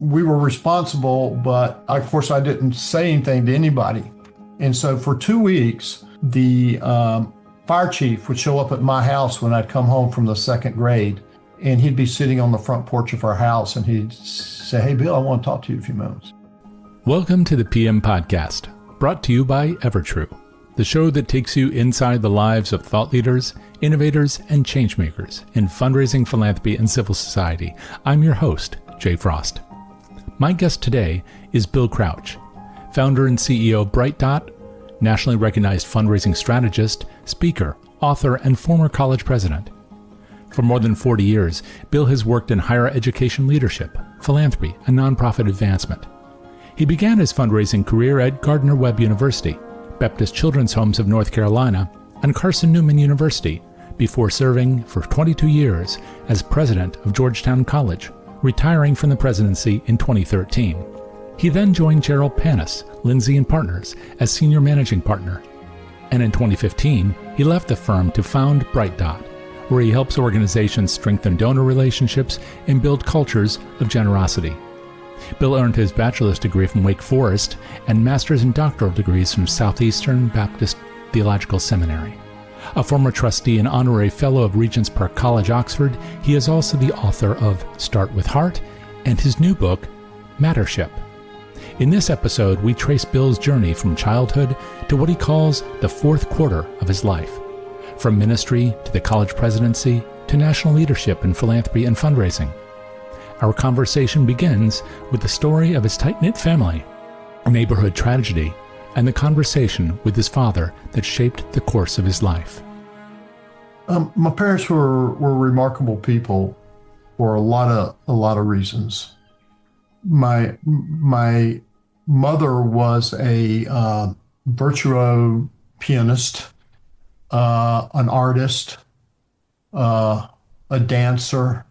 we were responsible, but of course I didn't say anything to anybody. And so for 2 weeks, the fire chief would show up at my house when I'd come home from the second grade, and he'd be sitting on the front porch of our house, and he'd say, "Hey, Bill, I want to talk to you a few moments." Welcome to the PM Podcast, brought to you by Evertrue, the show that takes you inside the lives of thought leaders, innovators, and changemakers in fundraising, philanthropy, and civil society. I'm your host, Jay Frost. My guest today is Bill Crouch, founder and CEO of BrightDot, nationally recognized fundraising strategist, speaker, author, and former college president. For more than 40 years, Bill has worked in higher education leadership, philanthropy, and nonprofit advancement. He began his fundraising career at Gardner-Webb University, Baptist Children's Homes of North Carolina, and Carson-Newman University, before serving for 22 years as president of Georgetown College, retiring from the presidency in 2013. He then joined Jerold Panas, Linzy Partners, as senior managing partner. And in 2015, he left the firm to found BrightDot, where he helps organizations strengthen donor relationships and build cultures of generosity. Bill earned his bachelor's degree from Wake Forest and master's and doctoral degrees from Southeastern Baptist Theological Seminary. A former trustee and honorary fellow of Regent's Park College, Oxford, he is also the author of Start with Heart and his new book, Mattership. In this episode, we trace Bill's journey from childhood to what he calls the fourth quarter of his life, from ministry to the college presidency to national leadership in philanthropy and fundraising. Our conversation begins with the story of his tight-knit family, a neighborhood tragedy, and the conversation with his father that shaped the course of his life. My parents were remarkable people for a lot of reasons. My mother was a virtuoso pianist, an artist, a dancer,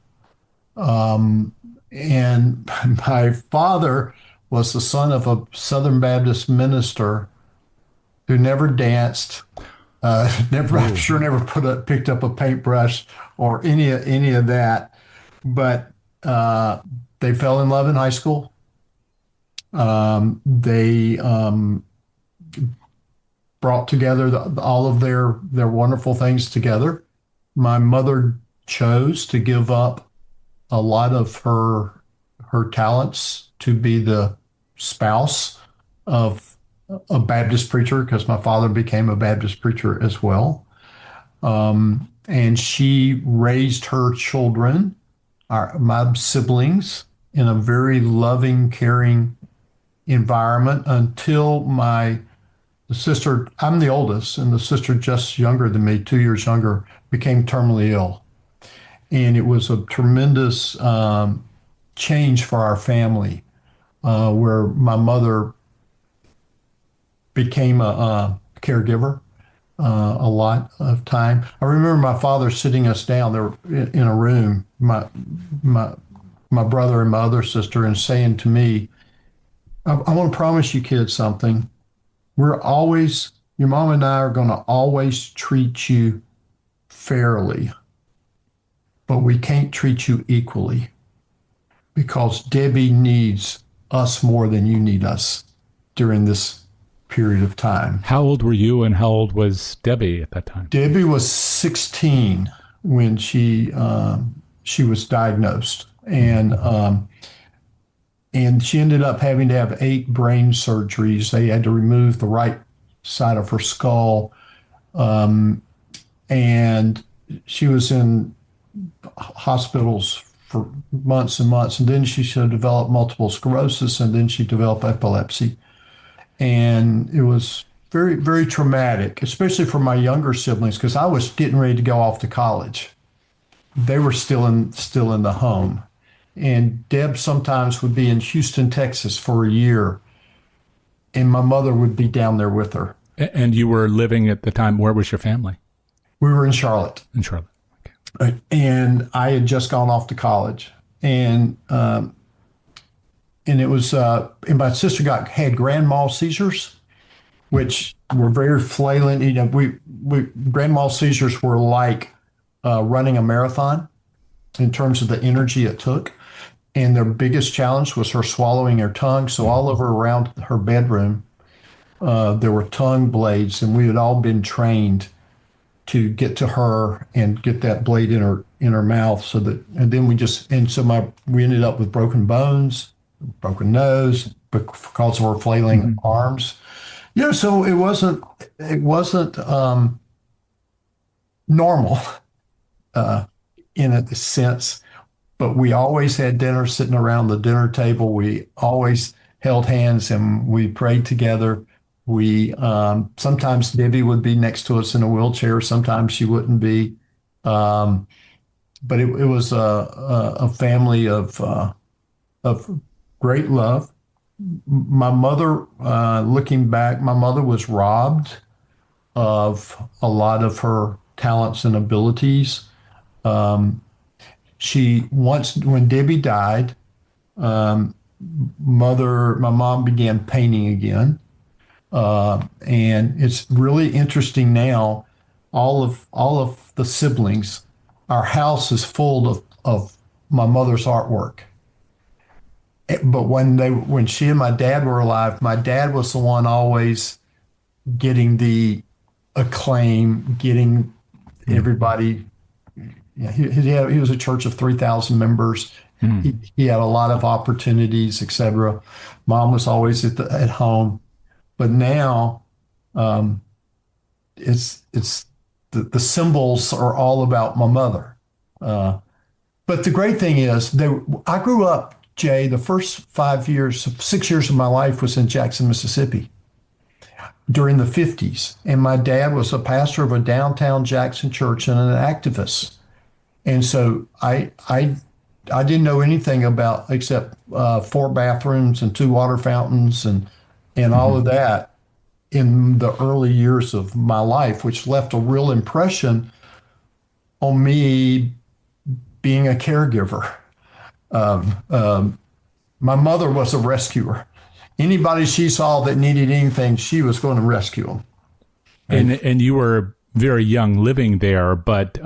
and my father was the son of a Southern Baptist minister who never danced, I'm sure never picked up a paintbrush or any of that. But they fell in love in high school. They brought together all of their wonderful things together. My mother chose to give up a lot of her talents to be the spouse of a Baptist preacher, because my father became a Baptist preacher as well. And she raised her children, my siblings, in a very loving, caring environment until the sister, I'm the oldest, and the sister just younger than me, 2 years younger, became terminally ill. And it was a tremendous change for our family, where my mother became a caregiver a lot of time. I remember my father sitting us down there in a room, my brother and my other sister, and saying to me, I want to promise you kids something. Your mom and I are going to always treat you fairly, but we can't treat you equally, because Debbie needs us more than you need us during this period of time. How old were you and how old was Debbie at that time? Debbie was 16 when she was diagnosed, and she ended up having to have 8 brain surgeries. They had to remove the right side of her skull, and she was in hospitals for months and months, and then she developed multiple sclerosis, and then she developed epilepsy. And it was very, very traumatic, especially for my younger siblings, because I was getting ready to go off to college. They were still in the home. And Deb sometimes would be in Houston, Texas for a year, and my mother would be down there with her. And you were living at the time, where was your family? We were in Charlotte. In Charlotte. And I had just gone off to college, and it was, and my sister had grand mal seizures, which were very flailing. You know, grand mal seizures were like running a marathon in terms of the energy it took. and their biggest challenge was her swallowing her tongue. So all over around her bedroom, there were tongue blades, and we had all been trained to get to her and get that blade in her mouth. So that, and then we ended up with broken bones, broken nose because of her flailing Mhm. arms. So it wasn't normal uh, in a sense, but we always had dinner sitting around the dinner table. We always held hands and we prayed together. We sometimes Debbie would be next to us in a wheelchair. Sometimes she wouldn't be. Um, but it was a family of great love. My mother, looking back, my mother was robbed of a lot of her talents and abilities. Um, she once, when Debbie died, um, my mom began painting again. And it's really interesting now. All of the siblings, our house is full of my mother's artwork. But when she and my dad were alive, my dad was the one always getting the acclaim, getting everybody. He was a church of 3,000 members. Mhm. He had a lot of opportunities, etc. Mom was always at home, but now um, it's the symbols are all about my mother. Uh, but the great thing is, I grew up, Jay. The first 5 years, 6 years of my life was in Jackson, Mississippi during the 50s. And my dad was a pastor of a downtown Jackson church and an activist. And so I didn't know anything about except 4 bathrooms and 2 water fountains and all Mhm. of that in the early years of my life, which left a real impression on me being a caregiver. Um, um, my mother was a rescuer. Anybody she saw that needed anything, she was going to rescue them. Right? And you were very young living there, but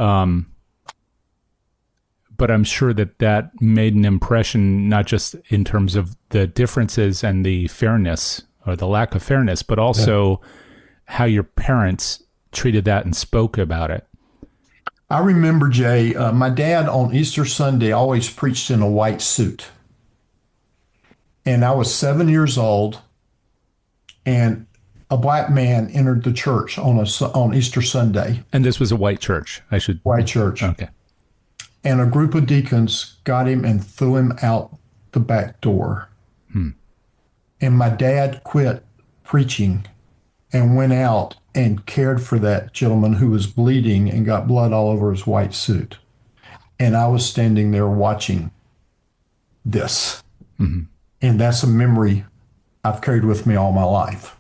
I'm sure that made an impression, not just in terms of the differences and the fairness or the lack of fairness, but Yeah. also how your parents treated that and spoke about it. I remember, Jay, my dad on Easter Sunday always preached in a white suit. And I was 7 years old, and a black man entered the church on Easter Sunday, And this was a white church. I should. white church. Okay. And a group of deacons got him and threw him out the back door. Hmm. And my dad quit preaching and went out and cared for that gentleman who was bleeding and got blood all over his white suit. And I was standing there watching this. Mhm. And that's a memory I've carried with me all my life.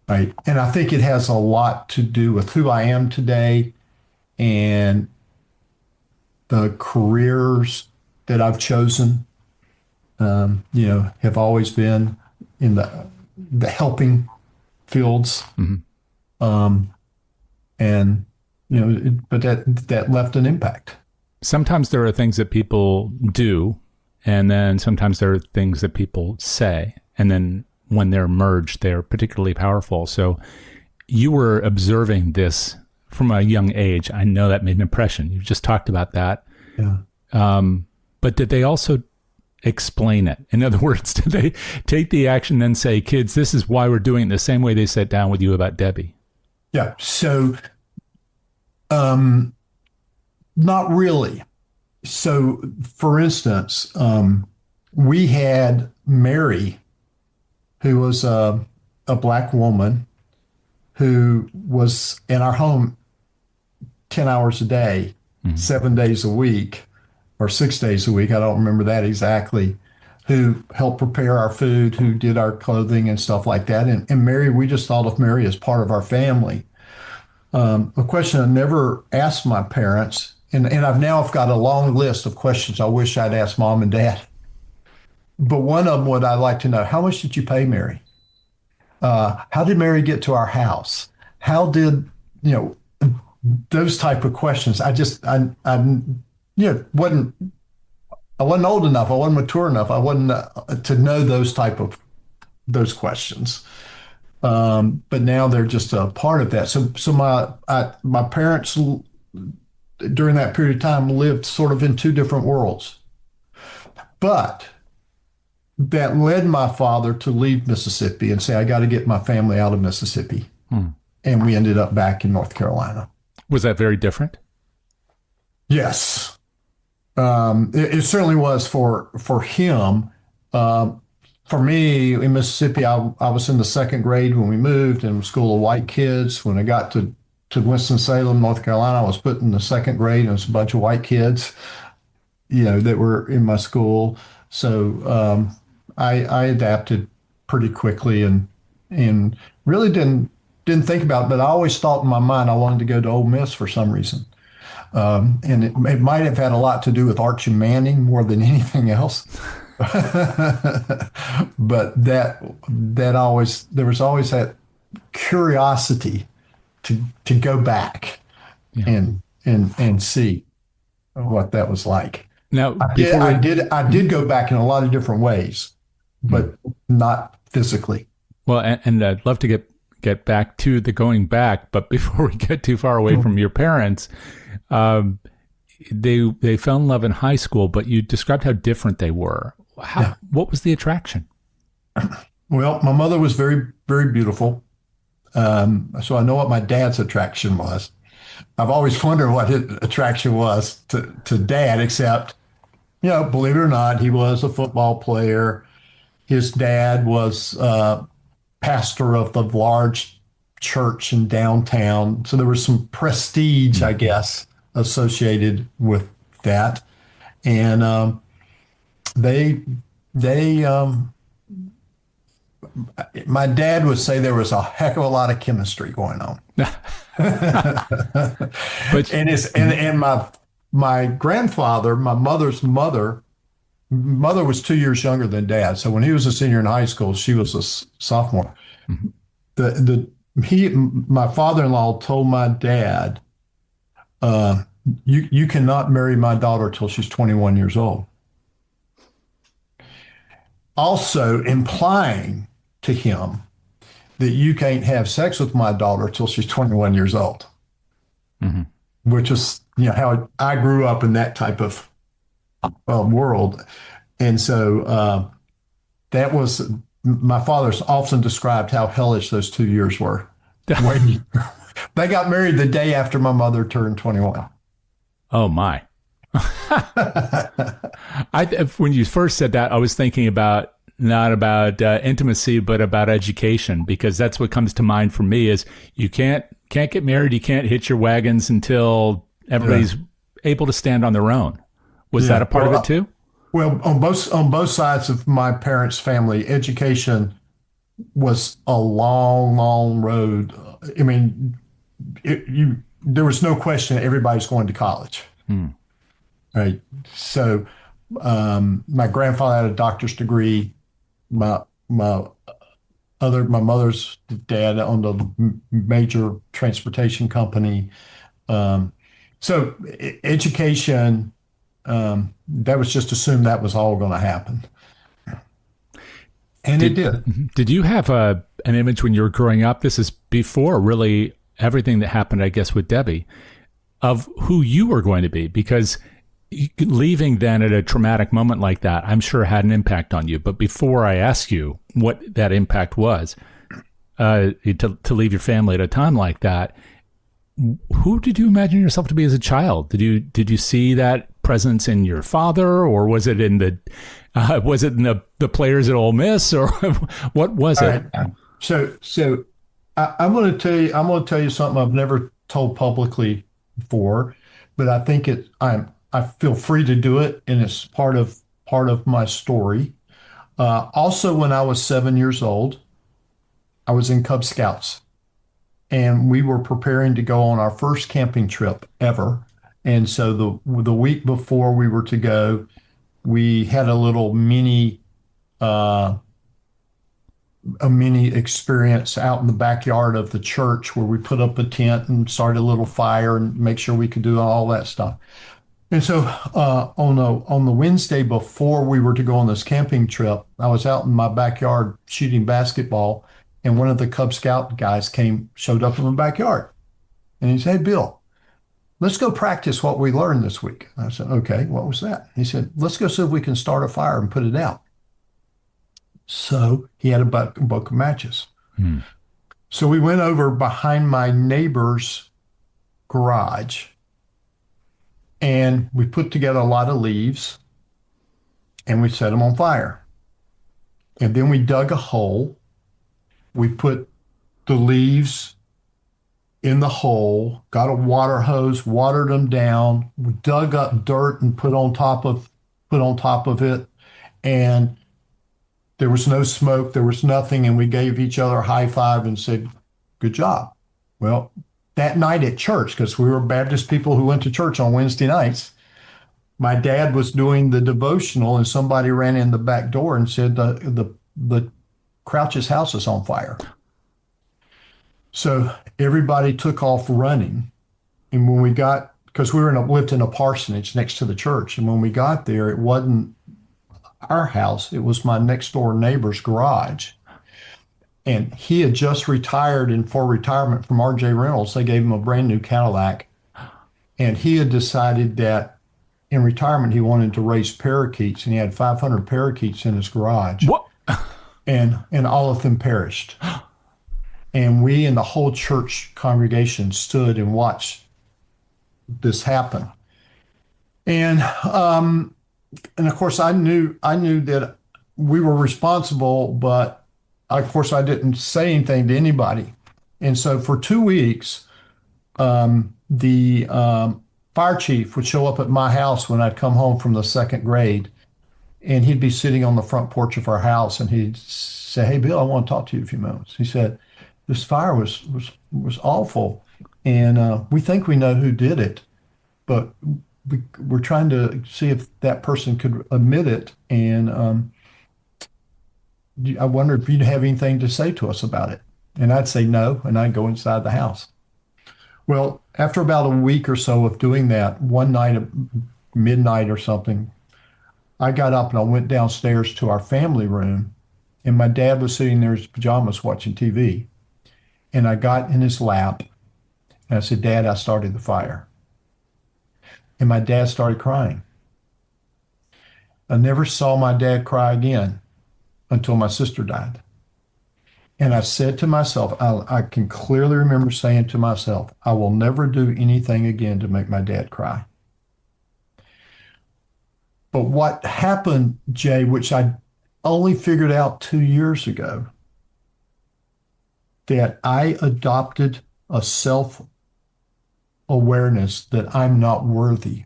Right. And I think it has a lot to do with who I am today and the careers that I've chosen, have always been in the helping fields. Mhm. Um, and, but that left an impact. Sometimes there are things that people do, and then sometimes there are things that people say, and then when they're merged, they're particularly powerful. So you were observing this from a young age. I know that made an impression. You just talked about that. Yeah. But did they also explain it? In other words, did they take the action and then say, kids, this is why we're doing it, the same way they sat down with you about Debbie? Yeah. So, not really. So, for instance, we had Mary, who was a black woman who was in our home 10 hours a day, Mhm. 7 days a week, or 6 days a week. I don't remember that exactly. Who helped prepare our food, who did our clothing and stuff like that. And Mary, we just thought of Mary as part of our family. A question I never asked my parents, and I've got a long list of questions I wish I'd asked mom and dad. But one of them would I like to know, how much did you pay Mary? How did Mary get to our house? How did, those type of questions. I wasn't I wasn't old enough. I wasn't mature enough. I wasn't to know those questions. But now they're just a part of that. So my parents during that period of time lived sort of in two different worlds. But that led my father to leave Mississippi and say, I got to get my family out of Mississippi. Hmm. And we ended up back in North Carolina. Was that very different? Yes. It certainly was for him. For me in Mississippi, I was in the second grade when we moved in a school of white kids. When I got to Winston-Salem, North Carolina, I was put in the second grade and it was a bunch of white kids, that were in my school. So I adapted pretty quickly and really didn't think about it, but I always thought in my mind I wanted to go to Ole Miss for some reason. And it might have had a lot to do with Archie Manning more than anything else. But there was always that curiosity to go back Yeah. and see what that was like. Now, I did go back in a lot of different ways, but not physically. well, and I'd love to get back to the going back, but before we get too far away from your parents, they fell in love in high school, but you described how different they were. What was the attraction? Well, my mother was very, very beautiful. So I know what my dad's attraction was. I've always wondered what his attraction was to dad, except, believe it or not, he was a football player. His dad was pastor of the large church in downtown. So there was some prestige, I guess, associated with that. And they my dad would say there was a heck of a lot of chemistry going on. But And my grandfather, my mother's mother was 2 years younger than dad. So when he was a senior in high school, she was a sophomore. My father-in-law told my dad, you cannot marry my daughter till she's 21 years old. Also implying to him that you can't have sex with my daughter till she's 21 years old, which is, how I grew up in that type of world. And so that was, my father's often described how hellish those 2 years were. They got married the day after my mother turned 21. Oh my. When you first said that, I was thinking about not about intimacy, but about education, because that's what comes to mind for me is you can't get married, you can't hitch your wagons until everybody's able to stand on their own. Was that a part of it too? Well, on both sides of my parents' family, education was a long, long road. I mean, there was no question that everybody's going to college. Right. So my grandfather had a doctor's degree. My mother's dad owned a major transportation company. So education, that was just assumed that was all going to happen. And it did. Did you have an image when you were growing up? This is before really everything that happened, I guess, with Debbie, of who you were going to be, because leaving then at a traumatic moment like that, I'm sure had an impact on you. But before I ask you what that impact was, to leave your family at a time like that, who did you imagine yourself to be as a child? Did you see that presence in your father, or was it in the players at Ole Miss, or what was it? Right. So I'm going to tell you something I've never told publicly before, but I think I feel free to do it, and it's part of my story. Also, when I was 7 years old, I was in Cub Scouts, and we were preparing to go on our first camping trip ever. And so the week before we were to go, we had a little mini experience out in the backyard of the church where we put up a tent and started a little fire and make sure we could do all that stuff. And so on the Wednesday before we were to go on this camping trip, I was out in my backyard shooting basketball, and one of the Cub Scout guys showed up in my backyard, and he said, "Hey, Bill, let's go practice what we learned this week." I said, "Okay, what was that?" He said, "Let's go see if we can start a fire and put it out." So he had a book of matches. Hmm. So we went over behind my neighbor's garage and we put together a lot of leaves and we set them on fire. And then we dug a hole. We put the leaves in the hole, got a water hose, watered them down, we dug up dirt and put on top of it. And there was no smoke, there was nothing, and we gave each other a high five and said, "Good job." Well, that night at church, because we were Baptist people who went to church on Wednesday nights, my dad was doing the devotional and somebody ran in the back door and said the Crouch's house is on fire. So everybody took off running. And when we got, because lived in a parsonage next to the church, and when we got there, it wasn't our house, it was my next door neighbor's garage. And he had just retired, and for retirement from RJ Reynolds, they gave him a brand new Cadillac. And he had decided that in retirement, he wanted to raise parakeets, and he had 500 parakeets in his garage. What? And all of them perished. And we and the whole church congregation stood and watched this happen. And of course, I knew that we were responsible, but of course, I didn't say anything to anybody. And so for 2 weeks, the fire chief would show up at my house when I'd come home from the second grade, and he'd be sitting on the front porch of our house, and he'd say, "Hey, Bill, I want to talk to you a few moments." He said, "This fire was awful, and we think we know who did it, but we're trying to see if that person could admit it, and I wonder if you'd have anything to say to us about it." And I'd say no, and I'd go inside the house. Well, after about a week or so of doing that, one night at midnight or something, I got up and I went downstairs to our family room, and my dad was sitting there in his pajamas watching TV. And I got in his lap and I said, "Dad, I started the fire." And my dad started crying. I never saw my dad cry again until my sister died. And I said to myself, I can clearly remember saying to myself, I will never do anything again to make my dad cry. But what happened, Jay, which I only figured out 2 years ago, that I adopted a self-awareness that I'm not worthy.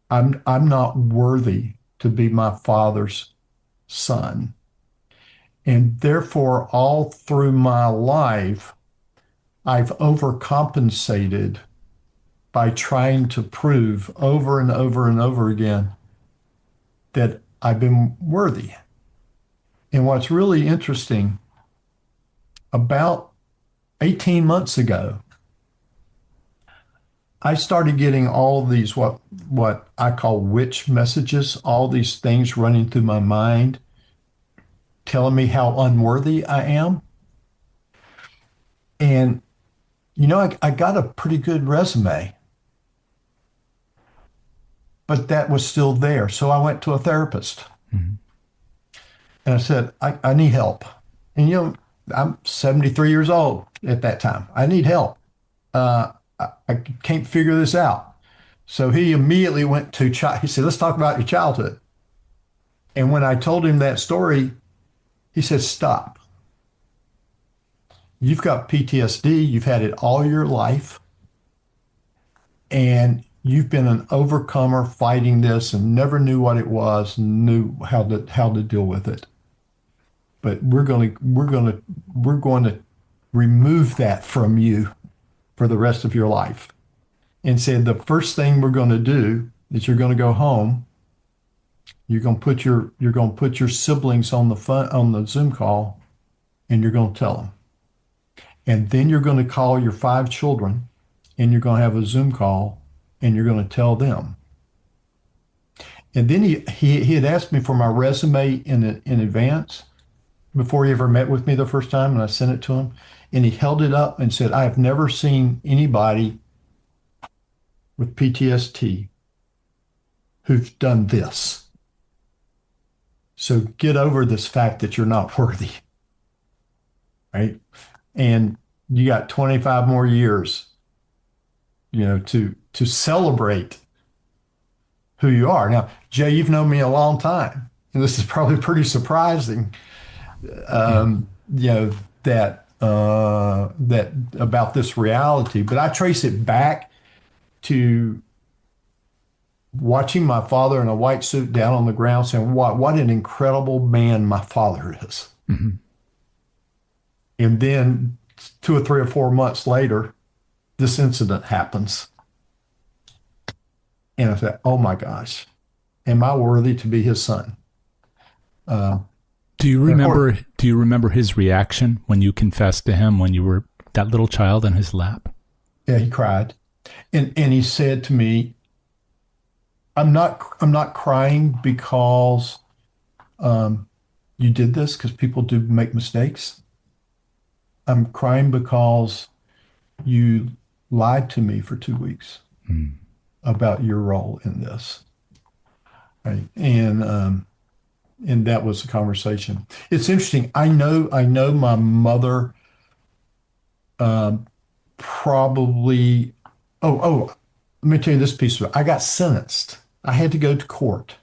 I'm not worthy to be my father's son. And therefore, all through my life, I've overcompensated by trying to prove over and over and over again that I've been worthy. And what's really interesting, about 18 months ago, I started getting all of these what I call witch messages, all these things running through my mind, telling me how unworthy I am. And, I got a pretty good resume, but that was still there. So I went to a therapist. Mm-hmm. And I said, I need help. And, I'm 73 years old at that time. I need help. I can't figure this out. So he immediately went to, he said, "Let's talk about your childhood." And when I told him that story, he said, "Stop. You've got PTSD. You've had it all your life. And you've been an overcomer fighting this and never knew what it was, knew how to deal with it. But we're going to remove that from you for the rest of your life." And said, "The first thing we're going to do is you're going to go home. You're going to put your siblings on the Zoom call, and you're going to tell them. And then you're going to call your 5 children, and you're going to have a Zoom call, and you're going to tell them. And then he had asked me for my resume in advance before he ever met with me the first time, and I sent it to him. And he held it up and said, I have never seen anybody with PTSD who's done this. So get over this fact that you're not worthy, right? And you got 25 more years, to celebrate who you are. Now, Jay, you've known me a long time, and this is probably pretty surprising, that about this reality. But I trace it back to watching my father in a white suit down on the ground saying, what an incredible man my father is. Mm-hmm. And then 2 or 3 or 4 months later, this incident happens. And I said, oh my gosh, am I worthy to be his son? Do you remember his reaction when you confessed to him when you were that little child in his lap? Yeah, he cried. And he said to me, I'm not crying because you did this, because people do make mistakes. I'm crying because you lied to me for 2 weeks about your role in this. Right? And that was the conversation. It's interesting. I know my mother probably. Oh, let me tell you this piece of it. I got sentenced. I had to go to court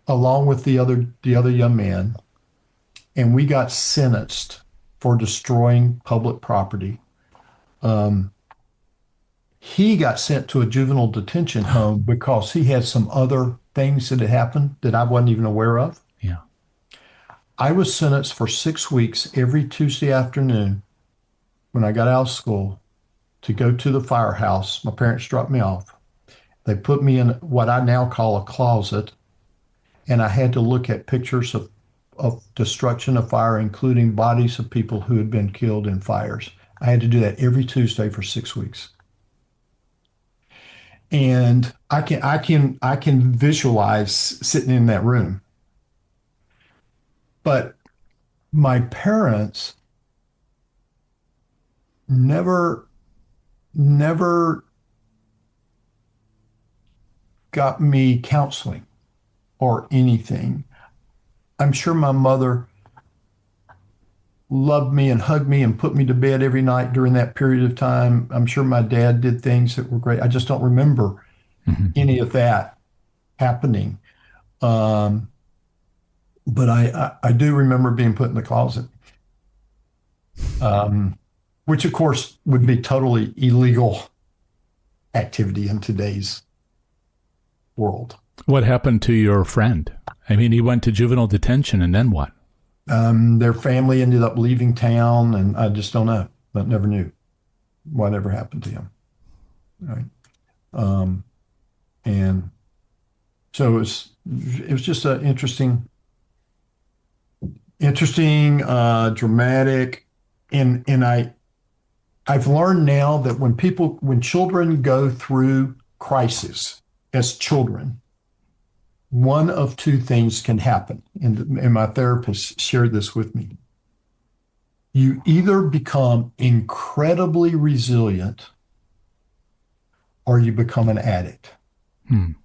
along with the other young man, and we got sentenced for destroying public property. He got sent to a juvenile detention home because he had some other things that had happened that I wasn't even aware of. Yeah. I was sentenced for 6 weeks every Tuesday afternoon when I got out of school to go to the firehouse. My parents dropped me off. They put me in what I now call a closet, and I had to look at pictures of destruction of fire, including bodies of people who had been killed in fires. I had to do that every Tuesday for 6 weeks. And I can visualize sitting in that room. But my parents never got me counseling or anything. I'm sure my mother loved me and hugged me and put me to bed every night during that period of time. I'm sure my dad did things that were great. I just don't remember any of that happening. But I do remember being put in the closet, which of course would be totally illegal activity in today's world. What happened to your friend? I mean, he went to juvenile detention, and then what? Their family ended up leaving town, and I just don't know. I never knew whatever happened to him. Right. And so it was just an interesting, dramatic, and I've learned now that when children go through crisis as children, one of two things can happen. And my therapist shared this with me. You either become incredibly resilient or you become an addict and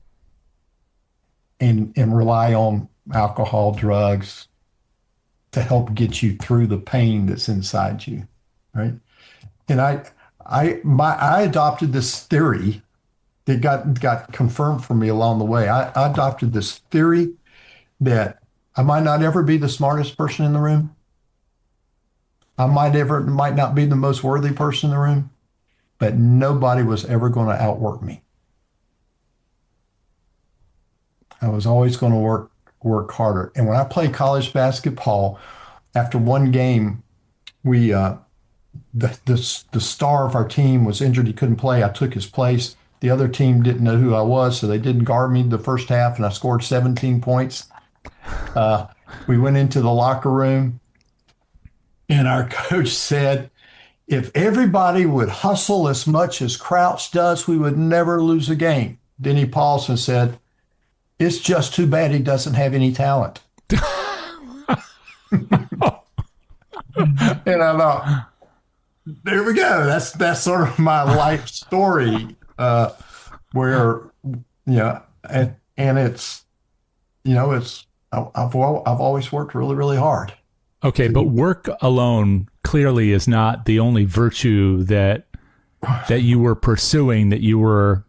rely on alcohol, drugs to help get you through the pain that's inside you, right? And I adopted this theory that got confirmed for me along the way. I adopted this theory that I might not ever be the smartest person in the room. I might not be the most worthy person in the room, but nobody was ever going to outwork me. I was always going to work harder. And when I played college basketball, after one game, we the star of our team was injured. He couldn't play. I took his place. The other team didn't know who I was, so they didn't guard me the first half, and I scored 17 points. We went into the locker room, and our coach said, if everybody would hustle as much as Crouch does, we would never lose a game. Then he paused and said, it's just too bad he doesn't have any talent. And I thought, there we go. That's sort of my life story, where, and it's, I've always worked really, really hard. Okay, but work alone clearly is not the only virtue that you were pursuing, that you were,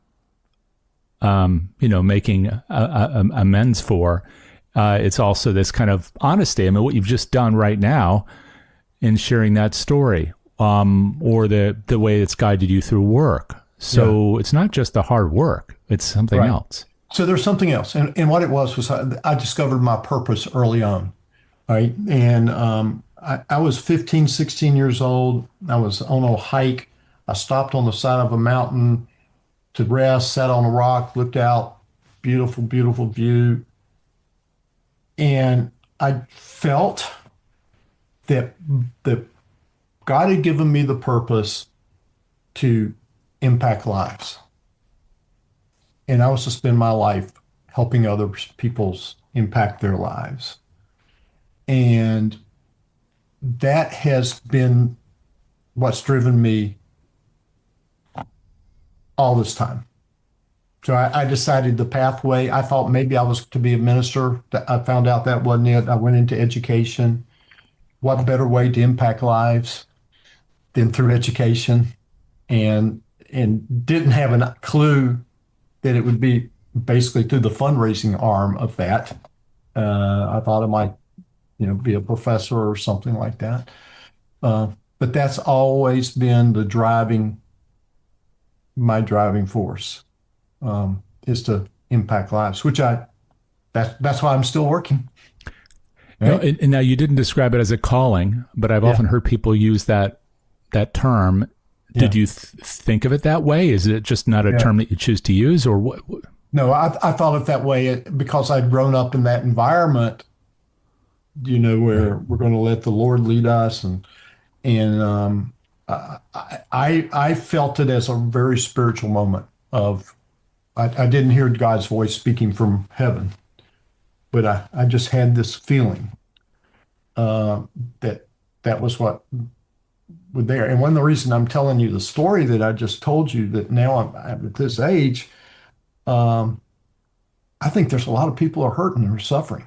making amends for. It's also this kind of honesty. I mean, what you've just done right now in sharing that story, or the way it's guided you through work. So It's not just the hard work; it's something else. So there's something else, and what it was I discovered my purpose early on. Right. And I was 15, 16 years old. I was on a hike. I stopped on the side of a mountain to rest, sat on a rock, looked out, beautiful, beautiful view. And I felt that God had given me the purpose to impact lives. And I was to spend my life helping other people's impact their lives. And that has been what's driven me all this time. So I decided the pathway. I thought maybe I was to be a minister. I found out that wasn't it. I went into education. What better way to impact lives than through education? And didn't have a clue that it would be basically through the fundraising arm of that. I thought it might be a professor or something like that. But that's always been my driving force, is to impact lives, which that's why I'm still working. Right? And now you didn't describe it as a calling, but I've often heard people use that term. Did you think of it that way? Is it just not a term that you choose to use, or what? No, I thought it that way because I'd grown up in that environment, where we're going to let the Lord lead us. And I felt it as a very spiritual moment of, I didn't hear God's voice speaking from heaven, but I just had this feeling that was what was there. And one of the reasons I'm telling you the story that I just told you, that now I'm at this age, I think there's a lot of people who are hurting and are suffering,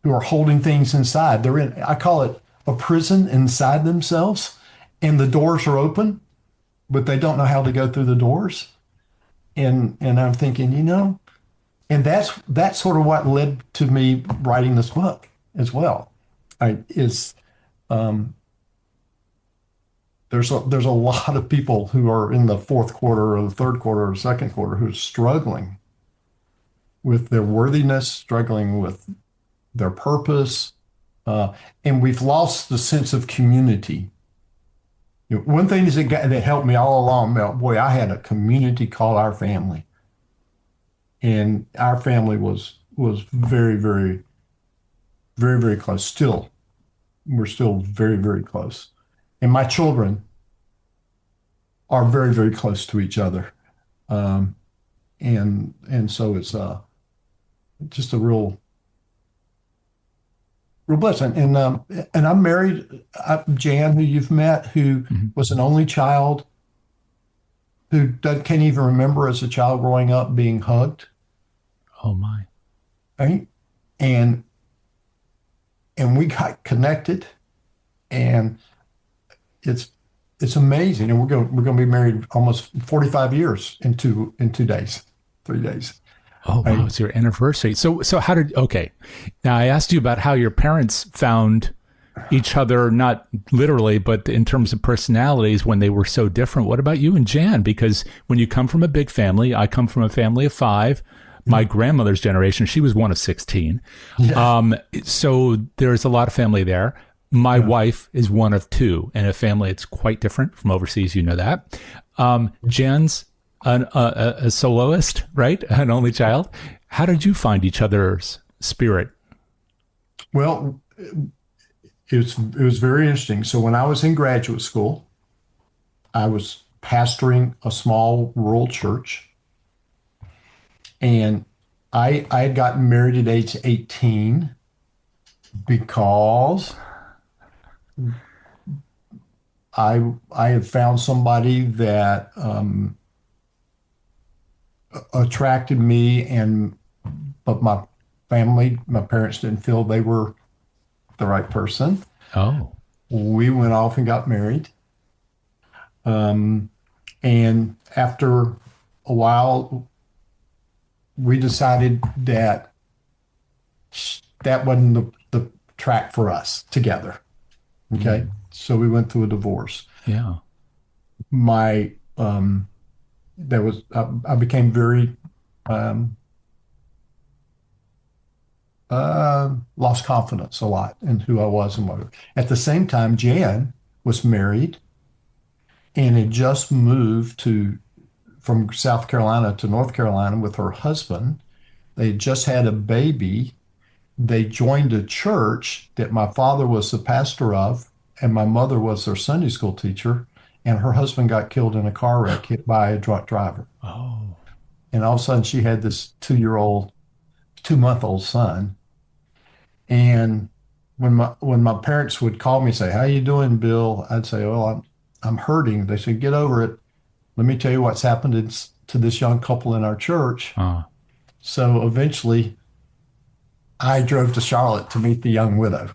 who are holding things inside. I call it a prison inside themselves, and the doors are open, but they don't know how to go through the doors. And I'm thinking, and that's sort of what led to me writing this book as well. There's a lot of people who are in the fourth quarter or the third quarter or second quarter who are struggling with their worthiness, struggling with their purpose, and we've lost the sense of community. One thing that helped me all along, boy, I had a community called our family, and our family was very, very, very, very close. We're still very, very close, and my children are very, very close to each other, and so it's just a real blessing. And I'm married. Jan, who you've met, who was an only child, who can't even remember as a child growing up being hugged. Oh my! Right, and we got connected, and it's amazing. And we're going to be married almost 45 years in 3 days. Oh, wow. It's your anniversary. So okay. Now I asked you about how your parents found each other, not literally, but in terms of personalities when they were so different. What about you and Jan? Because when you come from a big family, I come from a family of 5. My grandmother's generation, she was one of 16. Yeah. So there's a lot of family there. My wife is one of 2 in a family. It's quite different from overseas. You know that. Jan's a soloist, right? An only child. How did you find each other's spirit? Well, it was very interesting. So when I was in graduate school, I was pastoring a small rural church, and I had gotten married at age 18 because I had found somebody that attracted me, and but my parents didn't feel they were the right person. Oh, We went off and got married. Um, and after a while, we decided that that wasn't the track for us together. Okay. So we went through a divorce. yeah. My, there was, I became very, um, lost confidence a lot in who I was and what. At the same time, Jan was married and had just moved from South Carolina to North Carolina with her husband. They had just had a baby. They joined a church that my father was the pastor of, and my mother was their Sunday school teacher. And her husband got killed in a car wreck hit by a drunk driver. Oh, And all of a sudden, she had this 2-month-old son. And when my parents would call me and say, "How you doing, Bill?" I'd say, "Well, I'm hurting." They said, "Get over it. Let me tell you what's happened to this young couple in our church." uh, So eventually, I drove to Charlotte to meet the young widow,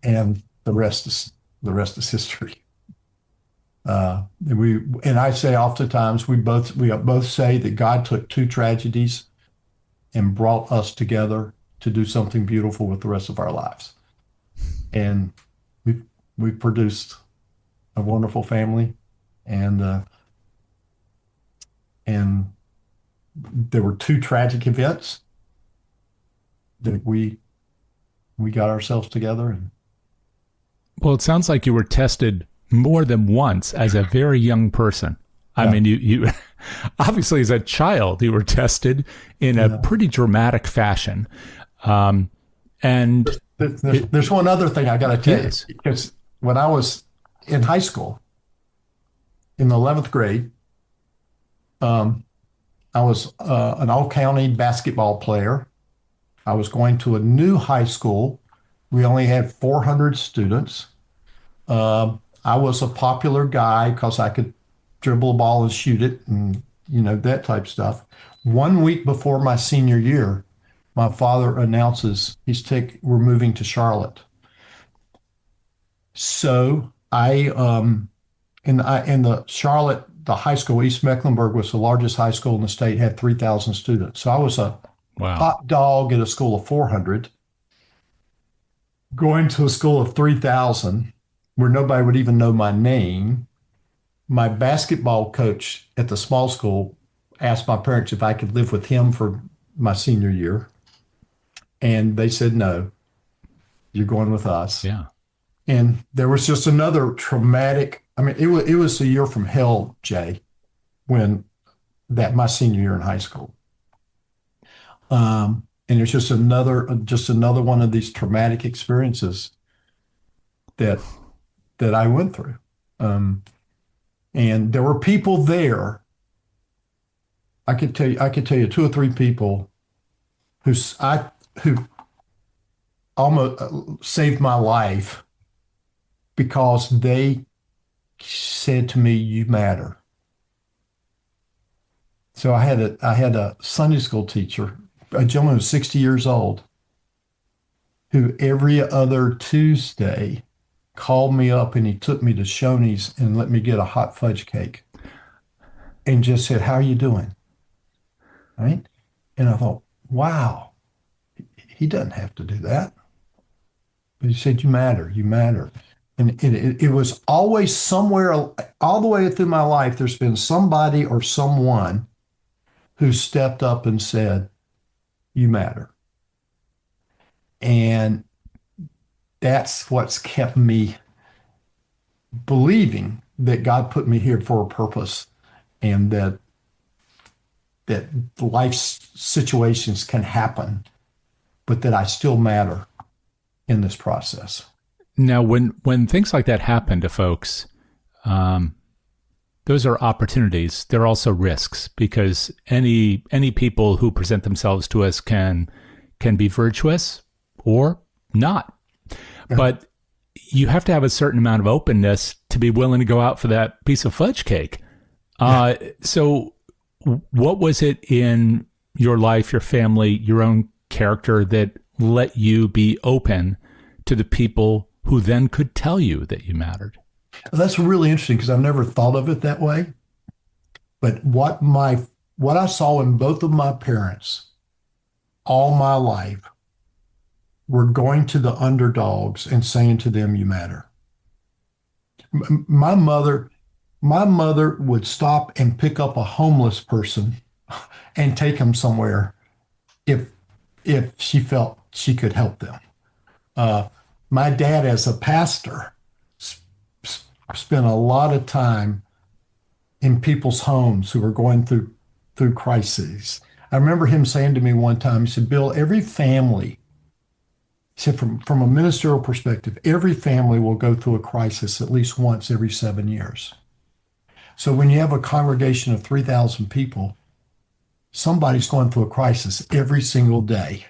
and the rest is history. And I say oftentimes we both say that God took two tragedies and brought us together to do something beautiful with the rest of our lives. And we've produced a wonderful family, and and there were two tragic events that we got ourselves together. And well, it sounds like you were tested more than once as a very young person. I yeah, mean, you obviously as a child, you were tested in a yeah. pretty dramatic fashion. And There's one other thing I got to tell you, yes, because when I was in high school, in the 11th grade, um, I was an all-county basketball player. I was going to a new high school. We only had 400 students. I was a popular guy because I could dribble a ball and shoot it, and that type stuff. 1 week before my senior year, my father announces we're moving to Charlotte. So in the Charlotte, the high school, East Mecklenburg was the largest high school in the state, had 3,000 students. So I was a wow, top dog at a school of 400, going to a school of 3,000 where nobody would even know my name. My basketball coach at the small school asked my parents if I could live with him for my senior year. And they said, "No, you're going with us." yeah. And there was just another traumatic, I mean, it was a year from hell, Jay, when my senior year in high school. And it's just another one of these traumatic experiences that I went through. And there were people there. I could tell you two or three people who almost saved my life because they said to me, "You matter." So I had a Sunday school teacher, a gentleman who was 60 years old, who every other Tuesday called me up and he took me to Shoney's and let me get a hot fudge cake and just said, "How are you doing?" Right? And I thought, wow, he doesn't have to do that. But he said, "You matter, you matter." And it was always somewhere, all the way through my life, there's been somebody or someone who stepped up and said, "You matter." And that's what's kept me believing that God put me here for a purpose, and that life situations can happen, but that I still matter in this process. Now, when things like that happen to folks, those are opportunities. They're also risks because any people who present themselves to us can be virtuous or not. Yeah. But you have to have a certain amount of openness to be willing to go out for that piece of fudge cake. So what was it in your life, your family, your own character that let you be open to the people who then could tell you that you mattered? That's really interesting because I've never thought of it that way. But what I saw in both of my parents all my life were going to the underdogs and saying to them, "You matter." My mother would stop and pick up a homeless person and take them somewhere if she felt she could help them. My dad, as a pastor, spent a lot of time in people's homes who were going through crises. I remember him saying to me one time, he said, "Bill, every family," he said, from a ministerial perspective, every family will go through a crisis at least once every 7 years. So when you have a congregation of 3,000 people, somebody's going through a crisis every single day.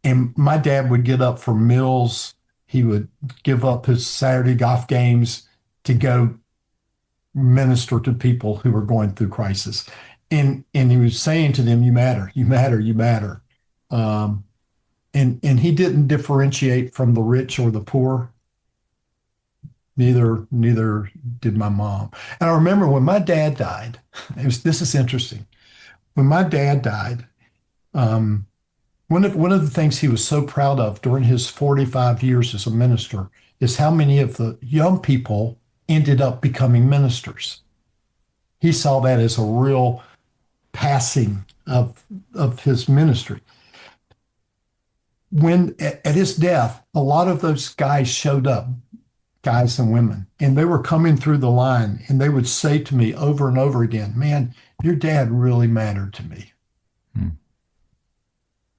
And my dad would get up for meals. He would give up his Saturday golf games to go minister to people who were going through crisis. And he was saying to them, "You matter, you matter, you matter." And he didn't differentiate from the rich or the poor. Neither did my mom. And I remember when my dad died, this is interesting. When my dad died, one of the things he was so proud of during his 45 years as a minister is how many of the young people ended up becoming ministers. He saw that as a real passing of his ministry. When at his death, a lot of those guys showed up, guys and women, and they were coming through the line, and they would say to me over and over again, "Man, your dad really mattered to me."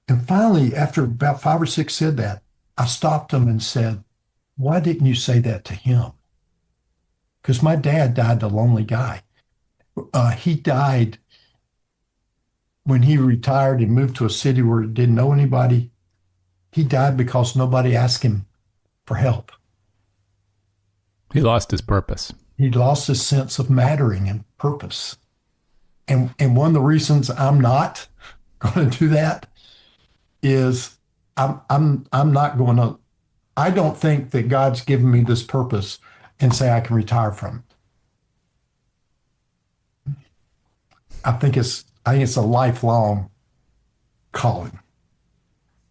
And finally, after about 5 or 6 said that, I stopped them and said, "Why didn't you say that to him?" Because my dad died a lonely guy. He died when he retired and moved to a city where he didn't know anybody. He died because nobody asked him for help. He lost his purpose. He lost his sense of mattering and purpose. And one of the reasons I'm not going to do that is I'm not going to. I don't think that God's given me this purpose and say I can retire from it. I think it's a lifelong calling.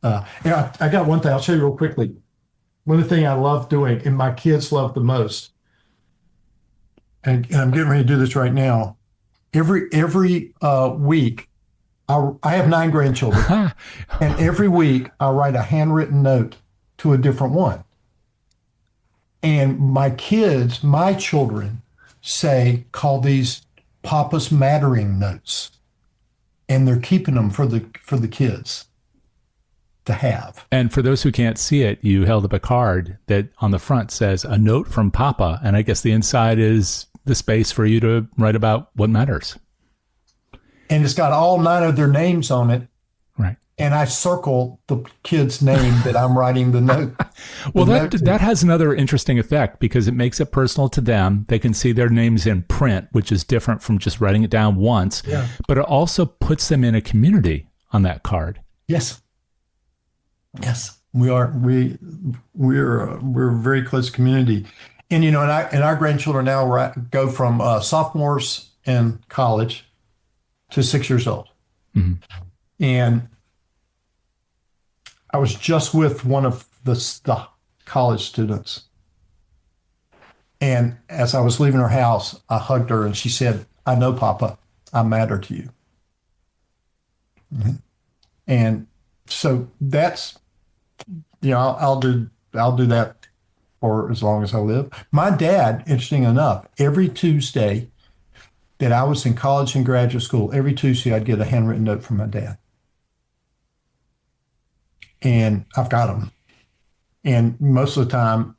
I got one thing I'll show you real quickly. One of the things I love doing, and my kids love the most, and I'm getting ready to do this right now. Every week, I have 9 grandchildren, and every week I write a handwritten note to a different one. And my children call these Papa's Mattering notes, and they're keeping them for the kids to have. And for those who can't see it, you held up a card that on the front says "A note from Papa," and I guess the inside is the space for you to write about what matters. And it's got all 9 of their names on it. Right. And I circle the kid's name that I'm writing the note. Well, that has another interesting effect because it makes it personal to them. They can see their names in print, which is different from just writing it down once. Yeah. But it also puts them in a community on that card. Yes. Yes, we are. We're a very close community, and and our grandchildren now go from sophomores in college to 6 years old. Mm-hmm. And I was just with one of the college students, and as I was leaving her house, I hugged her, and she said, "I know, Papa, I matter to you." Mm-hmm. And so that's. I'll do that for as long as I live. My dad, interesting enough, every Tuesday that I was in college and graduate school, every Tuesday I'd get a handwritten note from my dad. And I've got them. And most of the time,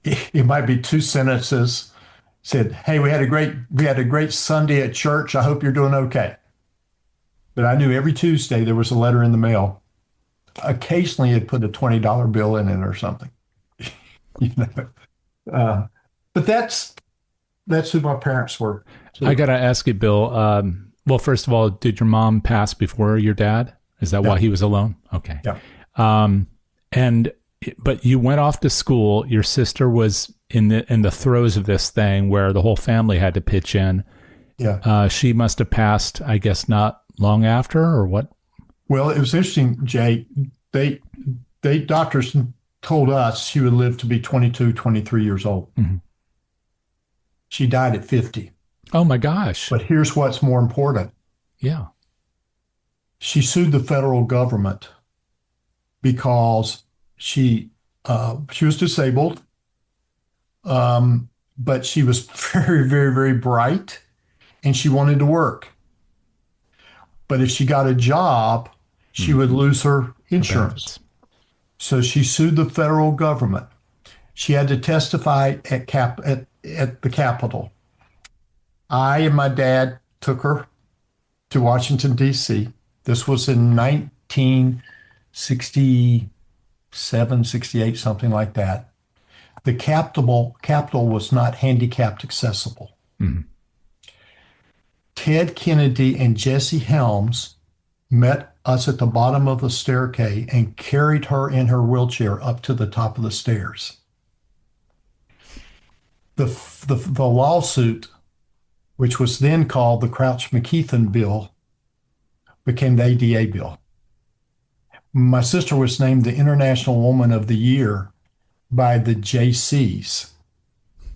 it might be two sentences. Said, "Hey, we had a great Sunday at church. I hope you're doing okay." But I knew every Tuesday there was a letter in the mail. Occasionally, it put a $20 bill in it or something. You know, uh, but that's who my parents were. I So got to ask you, Bill. Well, first of all, did your mom pass before your dad? Is that why yeah, he was alone? Okay. yeah, Um, and but you went off to school. Your sister was in the throes of this thing where the whole family had to pitch in. yeah. She must have passed, I guess, not long after, or what? Well, it was interesting, Jay. They doctors told us she would live to be 22, 23 years old. Mhm. She died at 50. Oh my gosh! But here's what's more important. Yeah. She sued the federal government because she was disabled, but she was very, very, very bright, and she wanted to work. But if she got a job, she would lose her Her insurance. benefits. So she sued the federal government. She had to testify at the Capitol. I and my dad took her to Washington, D.C. This was in 1967, 68, something like that. The Capitol was not handicapped accessible. Mhm. Ted Kennedy and Jesse Helms met us at the bottom of the staircase and carried her in her wheelchair up to the top of the stairs. The lawsuit, which was then called the Crouch-McKeithen Bill, became the ADA bill. My sister was named the International Woman of the Year by the JCs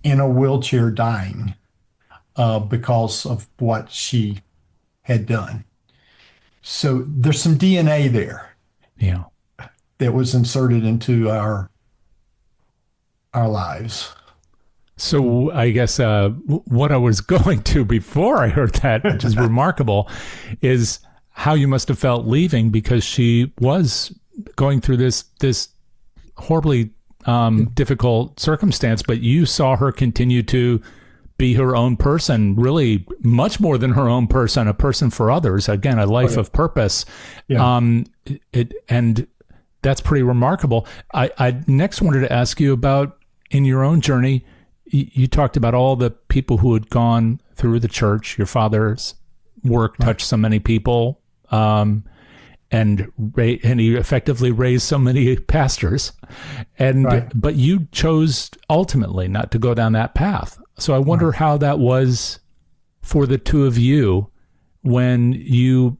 in a wheelchair dying because of what she had done. So there's some DNA there Yeah. that was inserted into our lives. So I guess what I was going to before I heard that, which is remarkable, is how you must have felt leaving, because she was going through this horribly difficult circumstance, but you saw her continue to be her own person, really much more than her own person, a person for others. Again, a life of purpose. Yeah. And that's pretty remarkable. I next wanted to ask you about, in your own journey, you talked about all the people who had gone through the church. Your father's work touched so many people, and he effectively raised so many pastors. But you chose ultimately not to go down that path. So I wonder how that was for the two of you when you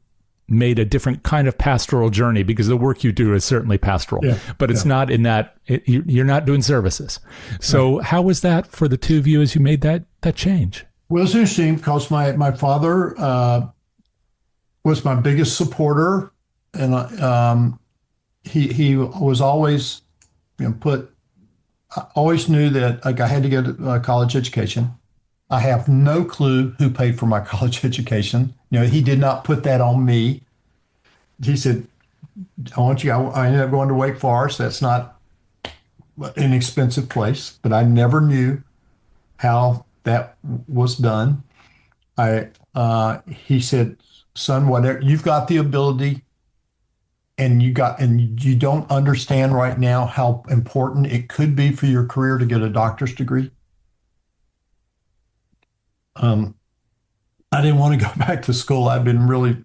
made a different kind of pastoral journey, because the work you do is certainly pastoral, but it's not in that, you're not doing services. So how was that for the two of you as you made that change? Well, it's interesting because my father was my biggest supporter, and he was always, I always knew that I had to get a college education. I have no clue who paid for my college education. He did not put that on me. He said, I ended up going to Wake Forest. That's not an expensive place, but I never knew how that was done. He said, "Son, whatever, you've got the ability, and you don't understand right now how important it could be for your career to get a doctor's degree." I didn't want to go back to school. I've been really,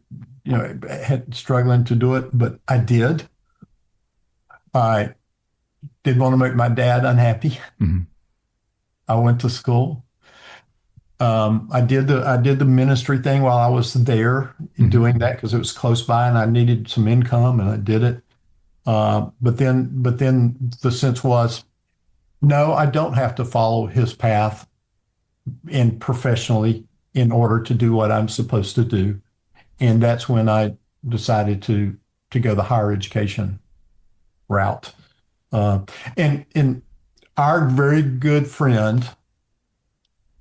struggling to do it, but I did. I didn't want to make my dad unhappy. Mm-hmm. I went to school. I did the ministry thing while I was there, doing that because it was close by and I needed some income, and I did it. But then the sense was, no, I don't have to follow his path and professionally in order to do what I'm supposed to do. And that's when I decided to go the higher education route. And our very good friend,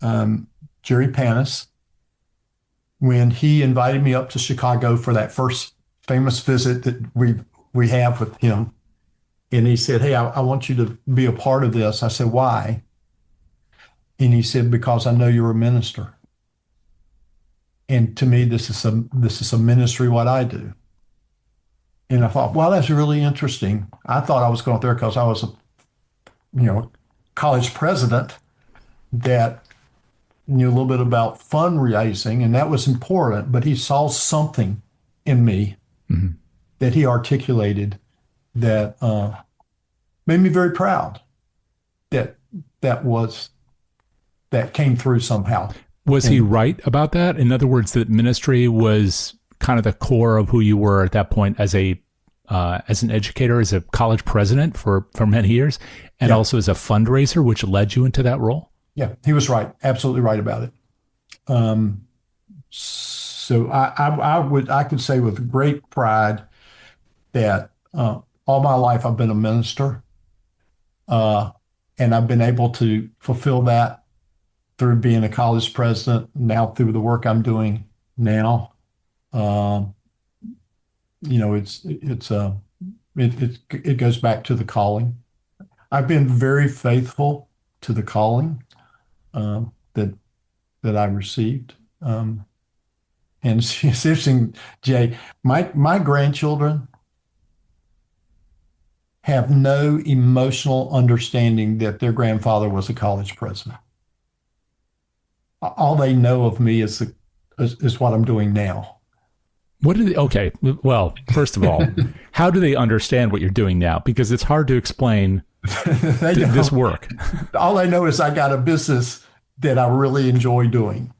Jerold Panas, when he invited me up to Chicago for that first famous visit that we have with him, And he said, "Hey, I want you to be a part of this." I said, "Why?" And he said, "Because I know you're a minister. And to me, this is a ministry, what I do." And I thought, wow, that's really interesting. I thought I was going there because I was a, college president that knew a little bit about fundraising, and that was important. But he saw something in me that he articulated that made me very proud. That that was that came through somehow. Was he And right about that? In other words, that ministry was kind of the core of who you were at that point as an educator, as a college president for many years, and yeah, also as a fundraiser, which led you into that role? yeah, he was right, absolutely right about it. Um, so I could say with great pride that all my life I've been a minister, uh, and I've been able to fulfill that through being a college president, now through the work I'm doing now. Um, it goes back to the calling. I've been very faithful to the calling that I received. And it's interesting, Jay. My grandchildren have no emotional understanding that their grandfather was a college president. All they know of me is what I'm doing now. What do they, okay, well, first of all, how do they understand what you're doing now? Because it's hard to explain this work. All they know is I got a business that I really enjoy doing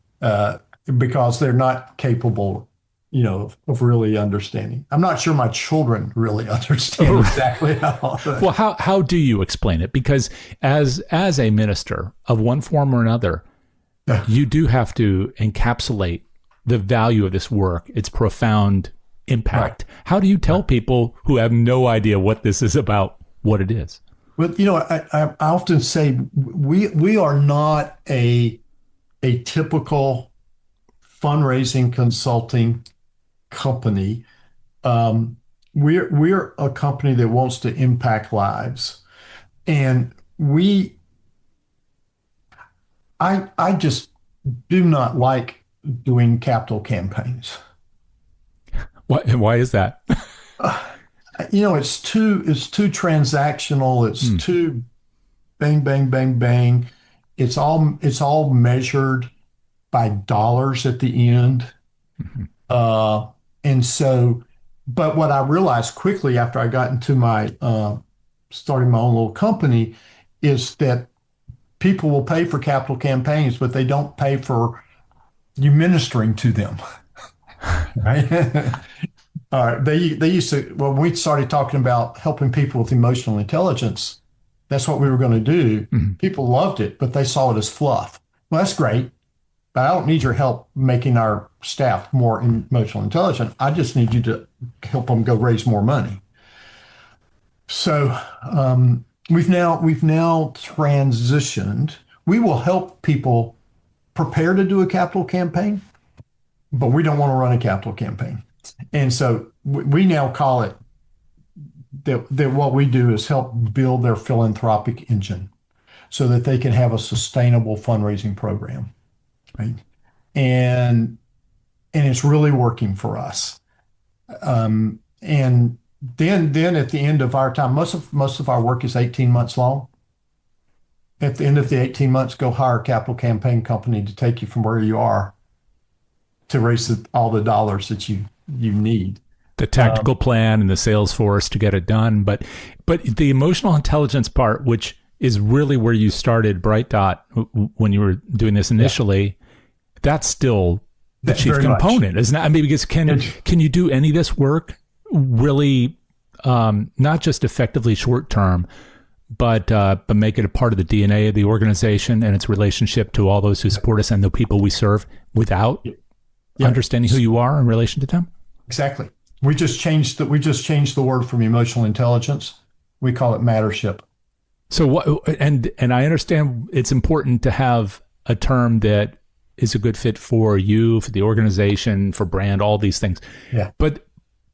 because they're not capable, of really understanding. I'm not sure my children really understand exactly how. Well, how do you explain it? Because as a minister of one form or another, you do have to encapsulate the value of this work, its profound impact. Right. How do you tell people who have no idea what this is about, what it is? Well, I often say we are not a typical fundraising consulting company. We're a company that wants to impact lives, and I just do not like doing capital campaigns. Why is that? It's too transactional. It's too bang, bang, bang, bang. It's all measured by dollars at the end. And so, but what I realized quickly after I got into my starting my own little company is that people will pay for capital campaigns, but they don't pay for you ministering to them. Right? All right. They used to, when we started talking about helping people with emotional intelligence, that's what we were going to do. People loved it, but they saw it as fluff. Well, that's great, but I don't need your help making our staff more emotional intelligent. I just need you to help them go raise more money. So we've now transitioned. We will help people prepare to do a capital campaign, but we don't want to run a capital campaign. And so we now call it that what we do is help build their philanthropic engine so that they can have a sustainable fundraising program, right? And it's really working for us. And then at the end of our time, most of our work is 18 months long. At the end of the 18 months, go hire a capital campaign company to take you from where you are to raise all the dollars that you need. The tactical plan and the sales force to get it done. But the emotional intelligence part, which is really where you started BrightDot when you were doing this initially, that's still the chief component, isn't it? I mean, because can you do any of this work really, not just effectively short term, but make it a part of the DNA of the organization and its relationship to all those who support us and the people we serve without understanding who you are in relation to them? Exactly. We just changed the word from emotional intelligence. We call it Mattership. So what? And I understand it's important to have a term that is a good fit for you, for the organization, for brand, all these things. Yeah. But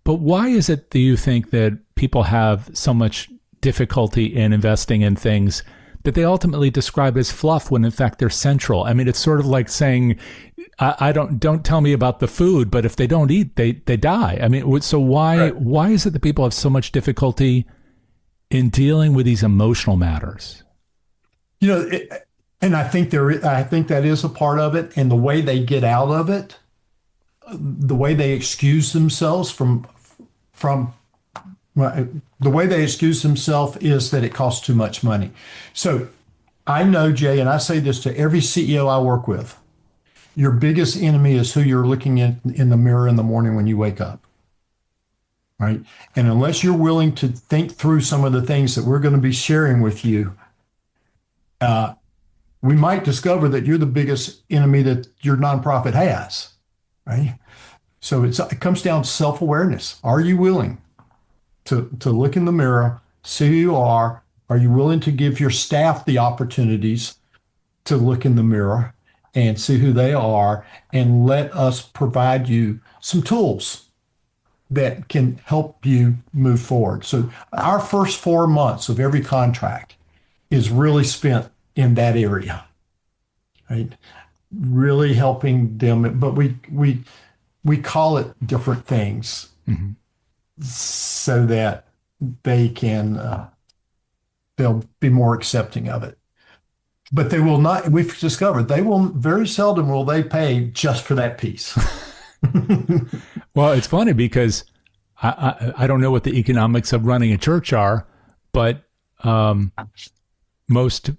why is it, do you think, that people have so much difficulty in investing in things that they ultimately describe as fluff when in fact they're central. I mean, it's sort of like saying, I don't tell me about the food, but if they don't eat, they die. I mean, so why is it that people have so much difficulty in dealing with these emotional matters? And I think that is a part of it. And the way they get out of it, the way they excuse themselves the way they excuse themselves is that it costs too much money. So I know, Jay, and I say this to every CEO I work with, your biggest enemy is who you're looking in the mirror in the morning when you wake up, right? And unless you're willing to think through some of the things that we're going to be sharing with you, we might discover that you're the biggest enemy that your nonprofit has, right? So it comes down to self-awareness. Are you willing to look in the mirror, see who you are? Are you willing to give your staff the opportunities to look in the mirror and see who they are, and let us provide you some tools that can help you move forward? So our first 4 months of every contract is really spent in that area, right? Really helping them, but we call it different things so that they can they'll be more accepting of it. But they will not. We've discovered they will very seldom will they pay just for that piece. Well, it's funny because I don't know what the economics of running a church are, but most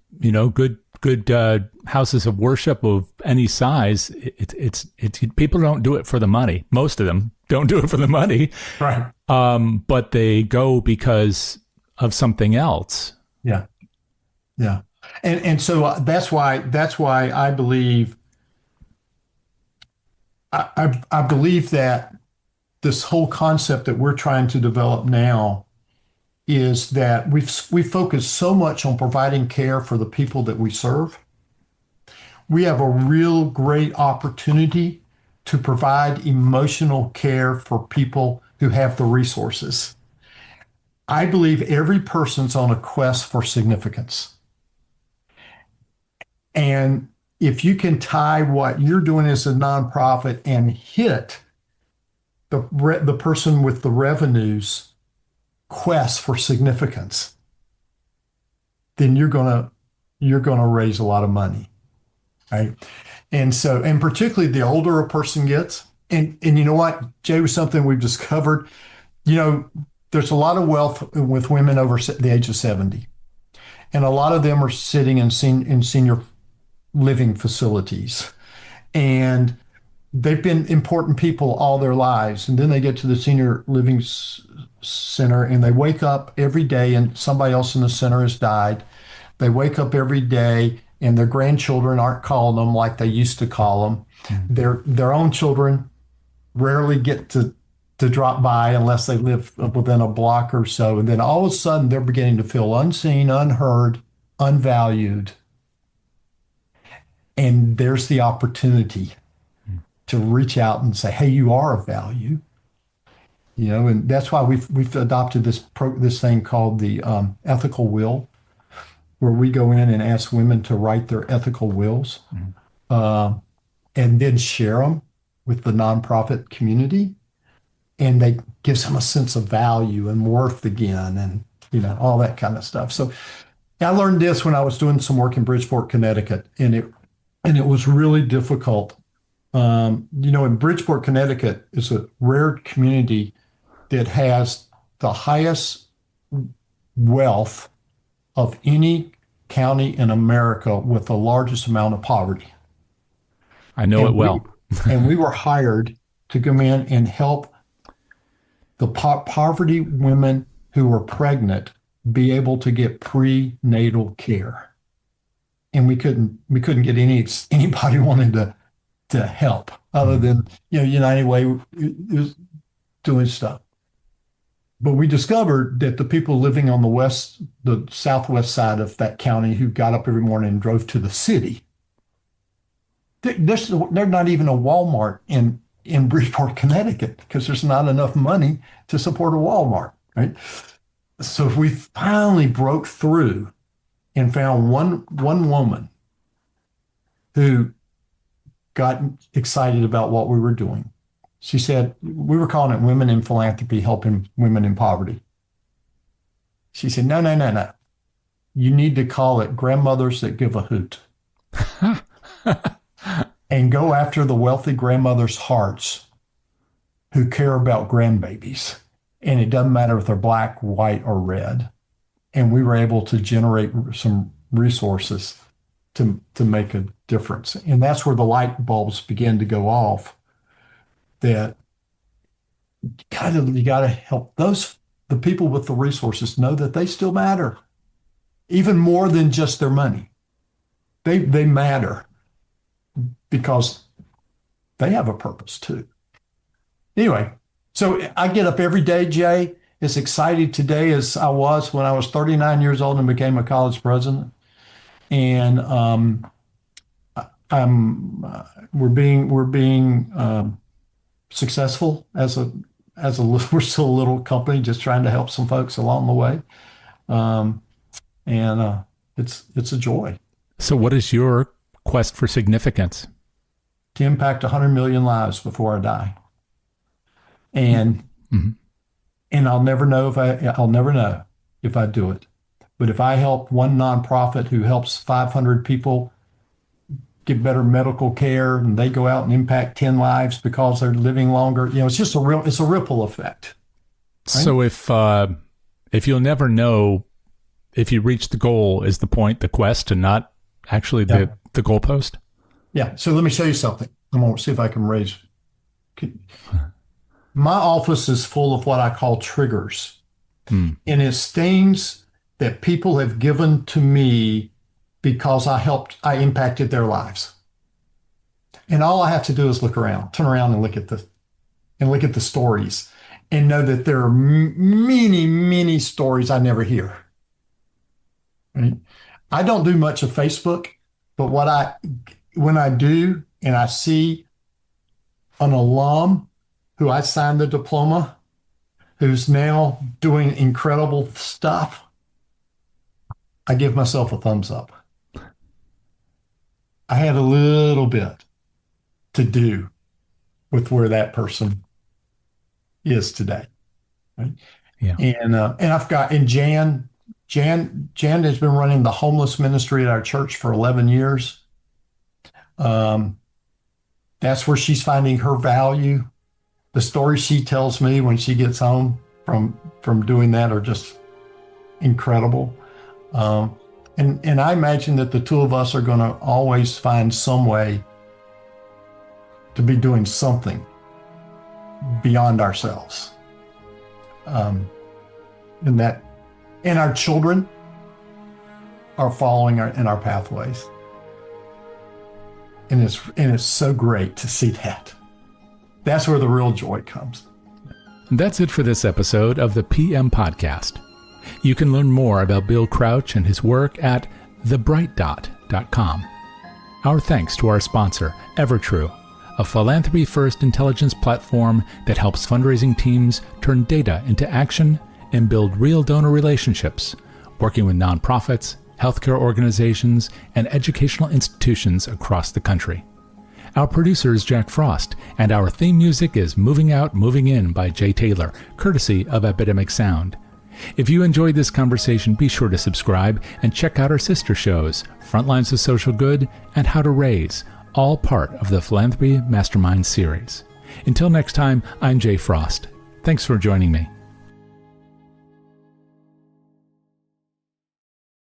good houses of worship of any size, it's people don't do it for the money. Most of them don't do it for the money, right? But they go because of something else. Yeah, yeah, and so that's why I believe I believe that this whole concept that we're trying to develop now is that we focus so much on providing care for the people that we serve. We have a real great opportunity to provide emotional care for people who have the resources. I believe every person's on a quest for significance. And if you can tie what you're doing as a nonprofit and hit the person with the revenues quest for significance, then you're gonna raise a lot of money, right? And so, and particularly the older a person gets, and you know what, Jay, was something we've discovered. There's a lot of wealth with women over the age of 70, and a lot of them are sitting in senior living facilities, and they've been important people all their lives, and then they get to the senior living center and they wake up every day and somebody else in the center has died. They wake up every day and their grandchildren aren't calling them like they used to call them. Their own children rarely get to drop by unless they live within a block or so. And then all of a sudden they're beginning to feel unseen, unheard, unvalued. And there's the opportunity to reach out and say, hey, you are of value. And that's why we've adopted this thing called the ethical will, where we go in and ask women to write their ethical wills, and then share them with the nonprofit community, and they gives them a sense of value and worth again, and all that kind of stuff. So I learned this when I was doing some work in Bridgeport, Connecticut, and it was really difficult. In Bridgeport, Connecticut is a rare community that has the highest wealth of any county in America with the largest amount of poverty. I know it well. And we were hired to come in and help the poverty women who were pregnant be able to get prenatal care. And we couldn't get anybody wanting to help other than, United Way is doing stuff. But we discovered that the people living on the southwest side of that county who got up every morning and drove to the city, there's not even a Walmart in Bridgeport, Connecticut, because there's not enough money to support a Walmart, right? So we finally broke through and found one woman who got excited about what we were doing. She said, we were calling it Women in Philanthropy, helping women in poverty. She said, no, no, no, no. You need to call it Grandmothers That Give a Hoot. And go after the wealthy grandmothers' hearts who care about grandbabies. And it doesn't matter if they're black, white, or red. And we were able to generate some resources to make a difference. And that's where the light bulbs began to go off, that you got to help the people with the resources know that they still matter, even more than just their money. They matter because they have a purpose too. Anyway, so I get up every day, Jay, as excited today as I was when I was 39 years old and became a college president. And we're being successful as a we're still a little company just trying to help some folks along the way, and it's a joy. So, what is your quest for significance? To impact 100 million lives before I die, and I'll never know if I do it, but if I help one nonprofit who helps 500 people get better medical care, and they go out and impact 10 lives because they're living longer. It's just it's a ripple effect. Right? So if you'll never know if you reach the goal, is the point the quest and not actually the goalpost? Yeah. So let me show you something. I'm going to see if I can raise. My office is full of what I call triggers. And it's things that people have given to me because I impacted their lives. And all I have to do is turn around and look at the stories, and know that there are many, many stories I never hear. Right? I don't do much of Facebook, but when I do, and I see an alum who I signed the diploma, who's now doing incredible stuff, I give myself a thumbs up. I had a little bit to do with where that person is today. Right? Yeah. And Jan has been running the homeless ministry at our church for 11 years. That's where she's finding her value. The stories she tells me when she gets home from doing that are just incredible. And I imagine that the two of us are going to always find some way to be doing something beyond ourselves. And our children are following in our pathways. And it's so great to see that. That's where the real joy comes. That's it for this episode of the PM Podcast. You can learn more about Bill Crouch and his work at thebrightdot.com. Our thanks to our sponsor, Evertrue, a philanthropy-first intelligence platform that helps fundraising teams turn data into action and build real donor relationships, working with nonprofits, healthcare organizations, and educational institutions across the country. Our producer is Jack Frost, and our theme music is Moving Out, Moving In by Jay Taylor, courtesy of Epidemic Sound. If you enjoyed this conversation, be sure to subscribe and check out our sister shows, Frontlines of Social Good and How to Raise, all part of the Philanthropy Mastermind series. Until next time, I'm Jay Frost. Thanks for joining me.